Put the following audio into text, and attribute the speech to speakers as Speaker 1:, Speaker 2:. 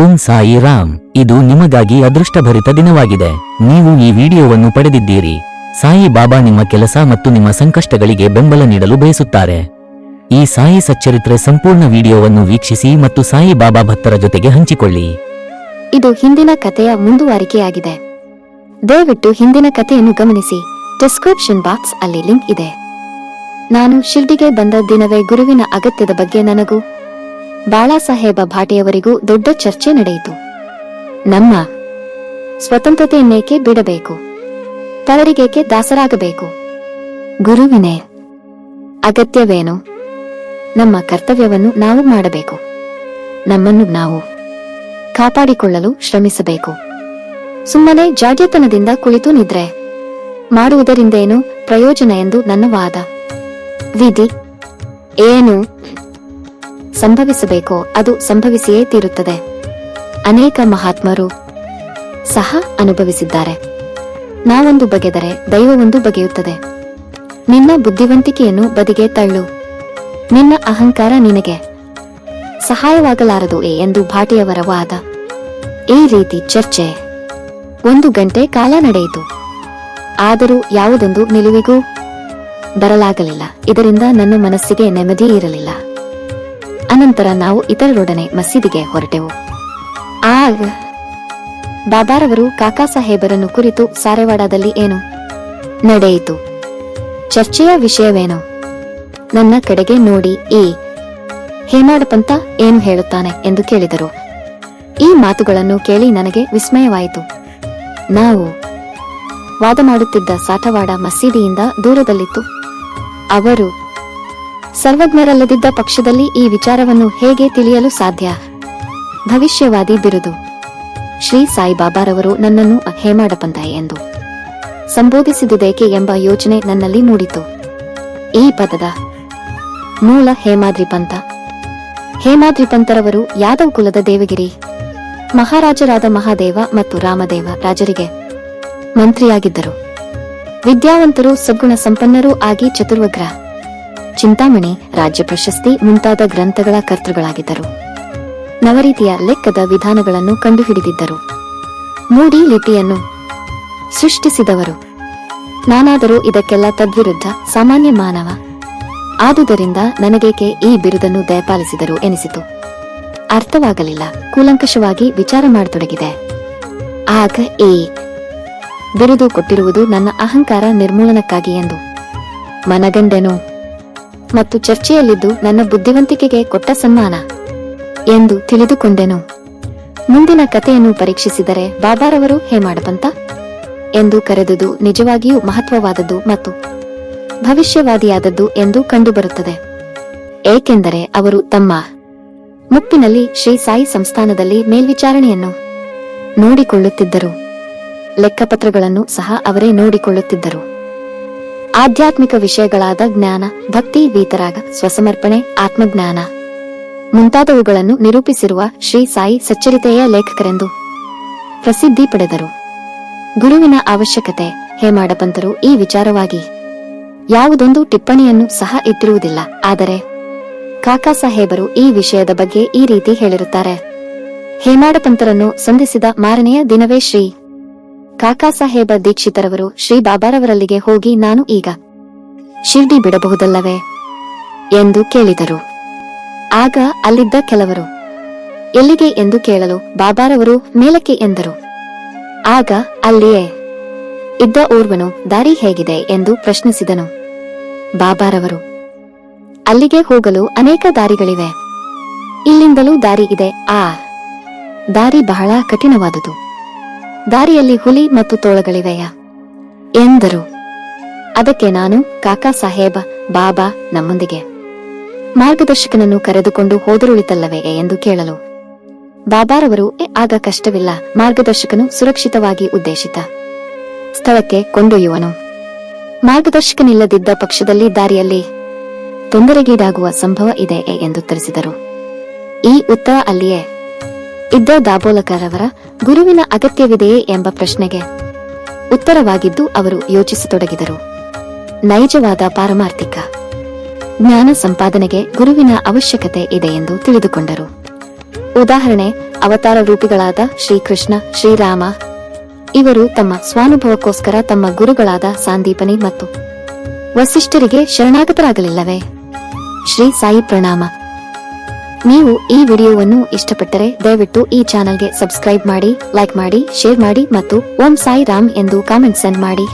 Speaker 1: ಓಂ ಸಾಯಿ ರಾಮ್. ಇದು ನಿಮಗಾಗಿ ಅದೃಷ್ಟಭರಿತ ದಿನವಾಗಿದೆ. ನೀವು ಈ ವಿಡಿಯೋವನ್ನು ಪಡೆದಿದ್ದೀರಿ. ಸಾಯಿ ಬಾಬಾ ನಿಮ್ಮ ಕೆಲಸ ಮತ್ತು ನಿಮ್ಮ ಸಂಕಷ್ಟಗಳಿಗೆ ಬೆಂಬಲ ನೀಡಲು ಬಯಸುತ್ತಾರೆ. ಈ ಸಾಯಿ ಸಚ್ಚರಿತ್ರೆ ಸಂಪೂರ್ಣ ವಿಡಿಯೋವನ್ನು ವೀಕ್ಷಿಸಿ ಮತ್ತು ಸಾಯಿ ಬಾಬಾ ಭಕ್ತರ ಜೊತೆಗೆ ಹಂಚಿಕೊಳ್ಳಿ.
Speaker 2: ಇದು ಹಿಂದಿನ ಕಥೆಯ ಮುಂದುವರಿಕೆಯಾಗಿದೆ. ದಯವಿಟ್ಟು ಹಿಂದಿನ ಕಥೆಯನ್ನು ಗಮನಿಸಿ. ಡಿಸ್ಕ್ರಿಪ್ಷನ್ ಬಾಕ್ಸ್ ಅಲ್ಲಿ ಲಿಂಕ್ ಇದೆ. ನಾನು ಶಿರ್ಡಿಗೆ ಬಂದ ದಿನವೇ ಗುರುವಿನ ಅಗತ್ಯದ ಬಗ್ಗೆ ನನಗೂ ಬಾಳಾಸಾಹೇಬ ಭಾಟಿಯವರಿಗೂ ದೊಡ್ಡ ಚರ್ಚೆ ನಡೆಯಿತು. ನಮ್ಮ ಸ್ವತಂತ್ರತೆಯನ್ನೇಕೆ ಬಿಡಬೇಕು, ತವರಿಗೇಕೆ ದಾಸರಾಗಬೇಕು, ಗುರುವಿನೇ ಅಗತ್ಯವೇನು, ನಮ್ಮ ಕರ್ತವ್ಯವನ್ನು ನಾವು ಮಾಡಬೇಕು, ನಮ್ಮನ್ನು ನಾವು ಕಾಪಾಡಿಕೊಳ್ಳಲು ಶ್ರಮಿಸಬೇಕು. ಸುಮ್ಮನೆ ಜಾಡ್ಯತನದಿಂದ ಕುಳಿತು ನಿದ್ರೆ ಮಾಡುವುದರಿಂದೇನು ಪ್ರಯೋಜನ ಎಂದು ನನ್ನ ವಾದ. ವಿಧಿ ಏನು ಸಂಭವಿಸಬೇಕೋ ಅದು ಸಂಭವಿಸಿಯೇ ತೀರುತ್ತದೆ. ಅನೇಕ ಮಹಾತ್ಮರು ಸಹ ಅನುಭವಿಸಿದ್ದಾರೆ. ನಾವೊಂದು ಬಗೆದರೆ ದೈವವೊಂದು ಬಗೆಯುತ್ತದೆ. ನಿನ್ನ ಬುದ್ಧಿವಂತಿಕೆಯನ್ನು ಬದಿಗೆ ತಳ್ಳು, ನಿನ್ನ ಅಹಂಕಾರ ನಿನಗೆ ಸಹಾಯವಾಗಲಾರದು ಎಂದು ಭಾಟಿಯವರ ವಾದ. ಈ ರೀತಿ ಚರ್ಚೆ 1 ಗಂಟೆ ಕಾಲ ನಡೆಯಿತು. ಆದರೂ ಯಾವುದೊಂದು ನಿಲುವಿಗೂ ಬರಲಾಗಲಿಲ್ಲ. ಇದರಿಂದ ನನ್ನ ಮನಸ್ಸಿಗೆ ನೆಮ್ಮದಿ ಇರಲಿಲ್ಲ. ಅನಂತರ ನಾವು ಇತರರೊಡನೆ ಮಸೀದಿಗೆ ಹೊರಟೆವು. ಆಗ ಬಾಬಾರವರು ಕಾಕಾ ಸಾಹೇಬರನ್ನು ಕುರಿತು ಸಾರೆವಾಡದಲ್ಲಿ ಏನು ನಡೆಯಿತು, ಚರ್ಚೆಯ ವಿಷಯವೇನು, ನನ್ನ ಕಡೆಗೆ ನೋಡಿ ಈ ಹೇಮಾಡಪಂತ ಏನು ಹೇಳುತ್ತಾನೆ ಎಂದು ಕೇಳಿದರು. ಈ ಮಾತುಗಳನ್ನು ಕೇಳಿ ನನಗೆ ವಿಸ್ಮಯವಾಯಿತು. ನಾವು ವಾದ ಮಾಡುತ್ತಿದ್ದ ಸಾಠವಾಡ ಮಸೀದಿಯಿಂದ ದೂರದಲ್ಲಿತ್ತು. ಅವರು ಸರ್ವಜ್ಞರಲ್ಲದಿದ್ದ ಪಕ್ಷದಲ್ಲಿ ಈ ವಿಚಾರವನ್ನು ಹೇಗೆ ತಿಳಿಯಲು ಸಾಧ್ಯ? ಭವಿಷ್ಯವಾದಿ ಬಿರುದು ಶ್ರೀ ಸಾಯಿಬಾಬಾರವರು ನನ್ನನ್ನು ಹೇಮಾಡಪಂತ ಎಂದು ಸಂಬೋಧಿಸಿದುದೇಕೆ ಎಂಬ ಯೋಚನೆ ನನ್ನಲ್ಲಿ ಮೂಡಿತು. ಈ ಪದದ ಮೂಲ ಹೇಮಾದ್ರಿ ಪಂತ. ಹೇಮಾದ್ರಿ ಪಂತರವರು ಯಾದವ್ ಕುಲದ ದೇವಗಿರಿ ಮಹಾರಾಜರಾದ ಮಹಾದೇವ ಮತ್ತು ರಾಮದೇವ ರಾಜರಿಗೆ ಮಂತ್ರಿಯಾಗಿದ್ದರು. ವಿದ್ಯಾವಂತರು, ಸದ್ಗುಣ ಸಂಪನ್ನರೂ ಆಗಿ ಚತುರ್ವಗ್ರ, ಚಿಂತಾಮಣಿ, ರಾಜ್ಯ ಪ್ರಶಸ್ತಿ ಮುಂತಾದ ಗ್ರಂಥಗಳ ಕರ್ತೃಗಳಾಗಿದ್ದರು. ನವರೀತಿಯ ಲೆಕ್ಕದ ವಿಧಾನಗಳನ್ನು ಕಂಡುಹಿಡಿದಿದ್ದರು. ಮೂಡಿ ಲಿಪಿಯನ್ನು ಸೃಷ್ಟಿಸಿದವರು. ನಾನಾದರೂ ಇದಕ್ಕೆಲ್ಲ ತದ್ವಿರುದ್ಧ ಸಾಮಾನ್ಯ ಮಾನವ. ಆದುದರಿಂದ ನನಗೇಕೆ ಈ ಬಿರುದನ್ನು ದಯಪಾಲಿಸಿದರು ಎನಿಸಿತು. ಅರ್ಥವಾಗಲಿಲ್ಲ. ಕೂಲಂಕಷವಾಗಿ ವಿಚಾರ ಮಾಡತೊಡಗಿದೆ. ಆಗ ಈ ಬಿರುದು ಕೊಟ್ಟಿರುವುದು ನನ್ನ ಅಹಂಕಾರ ನಿರ್ಮೂಲನಕ್ಕಾಗಿ ಎಂದು ಮನಗಂಡೆನು ಮತ್ತು ಚರ್ಚೆಯಲ್ಲಿದ್ದು ನನ್ನ ಬುದ್ಧಿವಂತಿಕೆಗೆ ಕೊಟ್ಟ ಸನ್ಮಾನ ಎಂದು ತಿಳಿದುಕೊಂಡೆನು. ಮುಂದಿನ ಕಥೆಯನ್ನು ಪರೀಕ್ಷಿಸಿದರೆ ಬಾಬಾರವರು ಹೇಮಾಡಪಂತ ಎಂದು ಕರೆದುದು ನಿಜವಾಗಿಯೂ ಮಹತ್ವವಾದದ್ದು ಮತ್ತು ಭವಿಷ್ಯವಾದಿಯಾದದ್ದು ಎಂದು ಕಂಡುಬರುತ್ತದೆ. ಏಕೆಂದರೆ ಅವರು ತಮ್ಮ ಮುಪ್ಪಿನಲ್ಲಿ ಶ್ರೀ ಸಾಯಿ ಸಂಸ್ಥಾನದಲ್ಲಿ ಮೇಲ್ವಿಚಾರಣೆಯನ್ನು ನೋಡಿಕೊಳ್ಳುತ್ತಿದ್ದರು. ಲೆಕ್ಕಪತ್ರಗಳನ್ನು ಸಹ ಅವರೇ ನೋಡಿಕೊಳ್ಳುತ್ತಿದ್ದರು. ಆಧ್ಯಾತ್ಮಿಕ ವಿಷಯಗಳಾದ ಜ್ಞಾನ, ಭಕ್ತಿ, ವೀತರಾಗ, ಸ್ವಸಮರ್ಪಣೆ, ಆತ್ಮಜ್ಞಾನ ಮುಂತಾದವುಗಳನ್ನು ನಿರೂಪಿಸಿರುವ ಶ್ರೀ ಸಾಯಿ ಸಚ್ಚರಿತೆಯ ಲೇಖಕರೆಂದು ಪ್ರಸಿದ್ಧಿ ಪಡೆದರು. ಗುರುವಿನ ಅವಶ್ಯಕತೆ ಹೇಮಾಡಪಂತರು ಈ ವಿಚಾರವಾಗಿ ಯಾವುದೊಂದು ಟಿಪ್ಪಣಿಯನ್ನು ಸಹ ಇಟ್ಟಿರುವುದಿಲ್ಲ. ಆದರೆ ಕಾಕಾ ಸಾಹೇಬರು ಈ ವಿಷಯದ ಬಗ್ಗೆ ಈ ರೀತಿ ಹೇಳಿರುತ್ತಾರೆ. ಹೇಮಾಡಪಂತರನ್ನು ಸಂಧಿಸಿದ ಮಾರನೆಯ ದಿನವೇ ಶ್ರೀ ಕಾಕಾ ಸಾಹೇಬ ದೀಕ್ಷಿತರವರು ಶ್ರೀ ಬಾಬಾರವರಲ್ಲಿಗೆ ಹೋಗಿ ನಾನು ಈಗ ಶಿರ್ಡಿ ಬಿಡಬಹುದಲ್ಲವೇ ಎಂದು ಕೇಳಿದರು. ಆಗ ಅಲ್ಲಿದ್ದ ಕೆಲವರು ಎಲ್ಲಿಗೆ ಎಂದು ಕೇಳಲು ಬಾಬಾರವರು ಮೇಲಕ್ಕೆ ಎಂದರು. ಆಗ ಅಲ್ಲಿಯೇ ಇದ್ದ ಓರ್ವನು ದಾರಿ ಹೇಗಿದೆ ಎಂದು ಪ್ರಶ್ನಿಸಿದನು. ಬಾಬಾರವರು ಅಲ್ಲಿಗೆ ಹೋಗಲು ಅನೇಕ ದಾರಿಗಳಿವೆ, ಇಲ್ಲಿಂದಲೂ ದಾರಿ ಇದೆ. ಆ ದಾರಿ ಬಹಳ ಕಠಿಣವಾದುದು. ದಾರಿಯಲ್ಲಿ ಹುಲಿ ಮತ್ತು ತೋಳಗಳಿವೆಯಾ ಎಂದರು. ಅದಕ್ಕೆ ನಾನು ಕಾಕಾ ಸಾಹೇಬ ಬಾಬಾ ನಮ್ಮೊಂದಿಗೆ ಮಾರ್ಗದರ್ಶಕನನ್ನು ಕರೆದುಕೊಂಡು ಹೋದರುಳಿತಲ್ಲವೇ ಎಂದು ಕೇಳಲು ಬಾಬಾರವರು ಆಗ ಕಷ್ಟವಿಲ್ಲ, ಮಾರ್ಗದರ್ಶಕನು ಸುರಕ್ಷಿತವಾಗಿ ಉದ್ದೇಶಿತ ಸ್ಥಳಕ್ಕೆ ಕೊಂಡೊಯ್ಯುವನು. ಮಾರ್ಗದರ್ಶಕನಿಲ್ಲದಿದ್ದ ಪಕ್ಷದಲ್ಲಿ ದಾರಿಯಲ್ಲಿ ತೊಂದರೆಗೀಡಾಗುವ ಸಂಭವ ಇದೆ ಎಂದುತ್ತರಿಸಿದರು. ಈ ಉತ್ತರ ಅಲ್ಲಿಯೇ ಇದ್ದ ದಾಬೋಲಕರವರ ಗುರುವಿನ ಅಗತ್ಯವಿದೆಯೇ ಎಂಬ ಪ್ರಶ್ನೆಗೆ ಉತ್ತರವಾಗಿದ್ದು ಅವರು ಯೋಚಿಸತೊಡಗಿದರು. ನೈಜವಾದ ಪಾರಮಾರ್ಥಿಕ ಜ್ಞಾನ ಸಂಪಾದನೆಗೆ ಗುರುವಿನ ಅವಶ್ಯಕತೆ ಇದೆ ಎಂದು ತಿಳಿದುಕೊಂಡರು. ಉದಾಹರಣೆ, ಅವತಾರ ರೂಪಿಗಳಾದ ಶ್ರೀಕೃಷ್ಣ ಶ್ರೀರಾಮ ಇವರು ತಮ್ಮ ಸ್ವಾನುಭವಕ್ಕೋಸ್ಕರ ತಮ್ಮ ಗುರುಗಳಾದ ಸಾಂದೀಪನಿ ಮತ್ತು ವಸಿಷ್ಠರಿಗೆ ಶರಣಾಗತರಾಗಲಿಲ್ಲವೇ? ಶ್ರೀ ಸಾಯಿ ಪ್ರಣಾಮ. ನೀವು ಈ ವಿಡಿಯೋವನ್ನು ಇಷ್ಟಪಟ್ಟರೆ ದಯವಿಟ್ಟು ಈ ಚಾನೆಲ್ಗೆ ಸಬ್ಸ್ಕ್ರೈಬ್ ಮಾಡಿ, ಲೈಕ್ ಮಾಡಿ, ಶೇರ್ ಮಾಡಿ ಮತ್ತು ಓಂ ಸಾಯಿ ರಾಮ್ ಎಂದು ಕಾಮೆಂಟ್ ಸೆಂಡ್ ಮಾಡಿ.